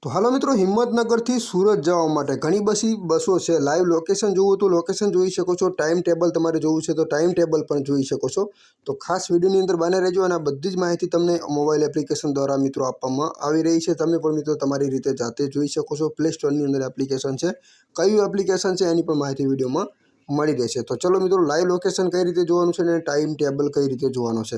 तो हालो मित्रों, हिम्मतनगर थी सूरत जवा माटे घणी बसों है। लाइव लोकेशन जोवो तो लोकेशन जोई शको छो। टाइम टेबल तमारे जोवुं छे तो टाइम टेबल पण जोई शको छो। तो खास विडियोनी अंदर बने रहेजो अने आ बधी ज माहिती तमने मोबाइल एप्लिकेशन द्वारा मित्रों आपवामां आवी रही छे। तमे पण मित्रों तमारी रीते जाते जोई शको छो। प्ले स्टोरनी अंदर एप्लिकेशन छे, कई एप्लिकेशन छे एनी पण माहिती विडियोमां मळी रहेशे। तो चलो मित्रों, लाइव लोकेशन कई रीते जोवानुं छे अने टाइम टेबल कई रीते जोवानो छे।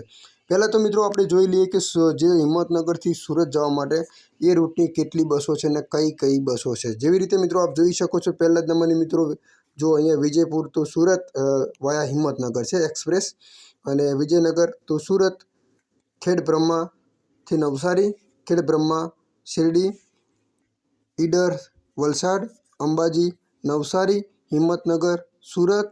पहला तो मित्रों आपणे जोई लईए के जे हिम्मतनगर थी सूरत जवा माटे ए रूटनी केटली बसों छे ने कई कई बसों छे। जेवी रीते मित्रों आप जोई शको छो, पहला नंबरनी मित्रों जो अहींया विजयपुर तो सूरत वाया हिम्मतनगर छे एक्सप्रेस, अने विजयनगर तो सूरत, खेड़ब्रह्मा थी नवसारी, खेड़ब्रह्मा शिरडी, ईडर वलसाड, अंबाजी नवसारी, हिम्मतनगर सूरत,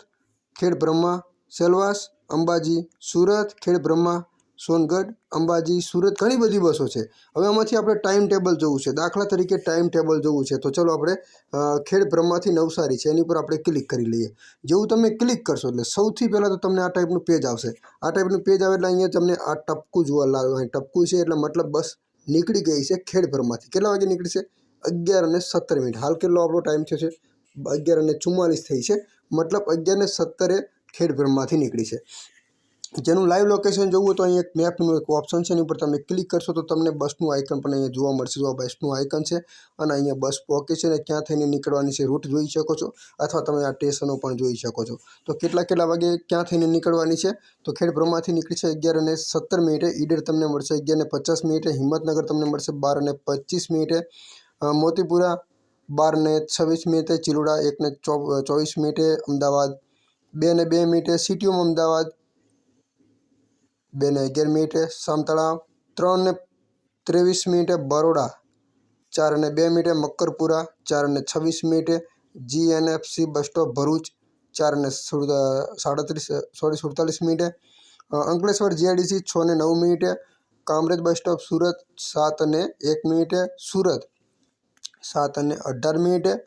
खेड़ब्रह्मा सेलवास, अंबाजी सूरत, खेड़ब्रह्मा सोनगढ़, अंबाजी सूरत, घणी बधी बसों छे। हवे आमांथी आपणे टाइम टेबल जोवुं छे। दाखला तरीके टाइम टेबल जोवुं छे तो चलो आपणे खेड़ब्रह्माथी नवसारी छे एनी पर आपणे क्लिक करी लईए। जेवुं तमे क्लिक करशो एटले सौथी पहेला तो तमने आ टाइपनुं पेज आवशे। आ टाइपनुं पेज आवे एटले अहींया तमने आ टपकું જોવા લાગે। टपकું छे एटले मतलब बस નીકળી ગઈ છે ખેડબ્રહ્માથી। કેટલા વાગે નીકળી છે? 11:17 हाल केटलो आपणो टाइम थयो छे? 11:44 થઈ છે। मतलब 11:17 खेड़ब्रह्माथी નીકળી છે। जेनु लाइव लोकेशन जोवुं तो अहीं एक मैपनुं एक ऑप्शन छे, एनी पर तमे क्लिक करशो तो तमने बसनुं आइकन पण अहीं जोवा मळशे। जो आ बसनुं आइकन छे अने अहीं बस पहोंचे छे ने क्यां थईने નીકળવાની છે रूट जोई शको छो, अथवा तमे आ स्टेशनो पण जोई शको छो। तो કેટલા वागे क्यां थईने નીકળવાની છે? तो खेड़ब्रह्माथी નીકળી છે 11:17 ईडर तमने मळशे 11:50, हिम्मतनगर तमने मळशे 12:25, मोतीपुरा 12:26, चिलोड़ा 1:24, अमदावाद 2:02, सीटीओम अमदावाद 2:11, सामतळा 3:23, Baroda 4:02, Makarpura 4:26, GNFC bus stop Bharuch 4:47, Ankleshwar GIDC 6:09, Kamrej bus stop सूरत 7:01, सूरत 7:18,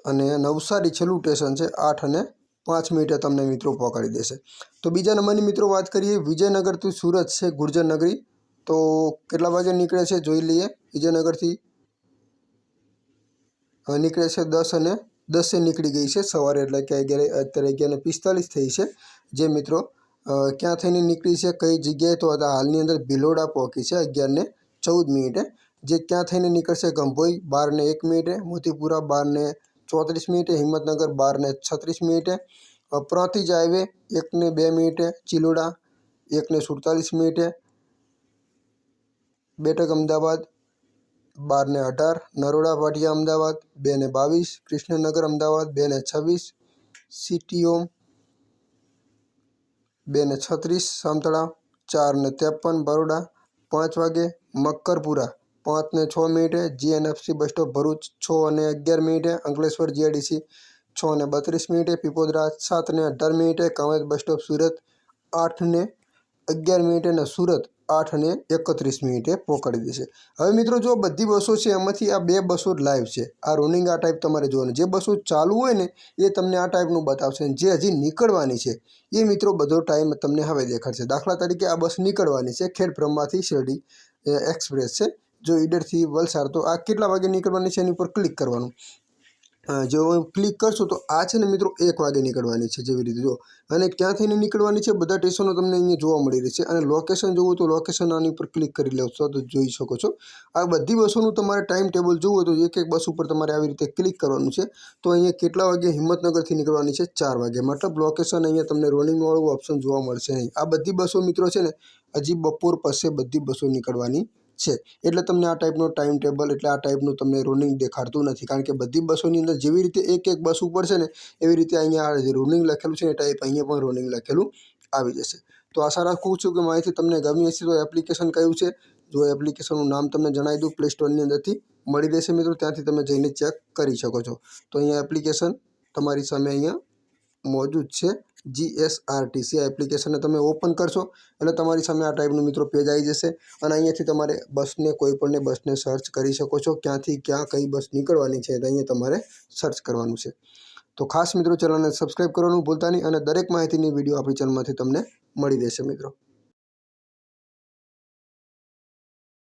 अने नवसारी छेल्लुं स्टेशन है 8:05 तमने मित्रों पहोंचाड़ी देशे। तो बीजा नंबरनी मित्रों बात करिए विजयनगर थी सूरत है गुर्जर नगरी। तो केटला वागे निकळे छे जोई लईए। विजयनगर थी निकळे छे 10:10 નીકળી गई है सवारे, एटले के अत्यारे 11:45 थई छे। जे मित्रों क्यां थईने નીકળી છે कई जग्याए? तो हालनी अंदर भीलोड़ा पहोंची है 11:14। जे क्यां थईने નીકળશે? गंभोई 12:01, मोतीपुरा 12:34, हिम्मतनगर 12:36, प्रांतिज हाईवे 1:02, चिलोड़ा 1:47, बेटक अमदावाद 12:18, नरोड़ा पाटिया अमदावाद 2:22, कृष्णनगर अमदावाद 2:26, सीटीओम 2:36, सामतड़ा 4:53, बरोड़ा 5 वागे, Makarpura 5:06, GNFC bus stop Bharuch 6:11, Ankleshwar GIDC 6:32, Pipodara 7:18, Kamrej bus stop सूरत 8:11 ने सूरत 8:31 पहोंचाड़ी देशे। हवे मित्रों जो बधी बसों है एमांथी आ 2 बसों लाइव है। आ रनिंग आ टाइप तमारे जोवानुं। जे बसों चालू होय ने ए तमने आ टाइपनुं बतावशे। जे हजी નીકળવાની છે એ मित्रों बधो टाइम तमने हवे देखाडशे। दाखला तरीके आ बस નીકળવાની છે खेड़ब्रह्माथी शिरडी एक्सप्रेस है जो ईडरथी वलसाड। तो आ केटला वागे નીકળવાની છે एनी पर क्लिक करवानुं। जो क्लिक करशो तो आ छे ने मित्रों 1 वागे નીકળવાની છે। जेवी रीते जो अने क्यां थईने નીકળવાની છે बधा स्टेशनो तमने अहींया जोवा मळी रहेशे। अने लोकेशन जोवुं तो लोकेशन आनी पर क्लिक करी लेशो तो जोई शको छो। आ बधी बसोनुं तमारे टाइम टेबल जोवुं तो एक एक बस पर तमारे आवी रीते क्लिक करवानुं छे। तो अहींया केटला वागे हिम्मतनगरथी નીકળવાની છે 4 वागे। मतलब लोकेशन अहींया तमने रोलिंग वाळुं ऑप्शन जोवा मळशे नहीं। आ बधी बसों मित्रों छे ने हजी बपोर पछी बधी बसों નીકળવાની છે। એટલે તમને આ टाइपનો टाइम टेबल એટલે આ टाइपનું તમને રોલિંગ દેખાડતું નથી। કારણ કે બધી બસોની અંદર જેવી રીતે એક એક બસ ઉપર છે ને એવી રીતે અહીંયા રોલિંગ લખેલું છે એ टाइप અહીંયા પણ રોલિંગ લખેલું આવી જશે। तो आशा राखું છું કે માહિતી તમને ગમી હશે। तो એપ્લિકેશન કયું છે? जो એપ્લિકેશનનું નામ તમને જણાવી દઉં, પ્લે સ્ટોરની અંદરથી મળી રહેશે મિત્રો, ત્યાંથી તમે જઈને ચેક કરી શકો છો। તો અહીંયા એપ્લિકેશન તમારી સામે અહીંયા मौजूद है GSRTC। आ एप्लिकेशन ने तमे ओपन करशो एटले तमारी सामे आ टाइपनुं मित्रों पेज आई जशे। अने अहींयाथी तमारे बसने कोईपणने बसने सर्च करी शको छो। क्यांथी क्यां कई बस નીકળવાની છે तो अहींया तमारे सर्च करवानुं छे। तो खास मित्रों चेनलने सब्सक्राइब करवानुं भूलता नहीं, अने दरेक माहितीनी विडियो आपणी चेनलमांथी तमने मळी रहेशे मित्रों।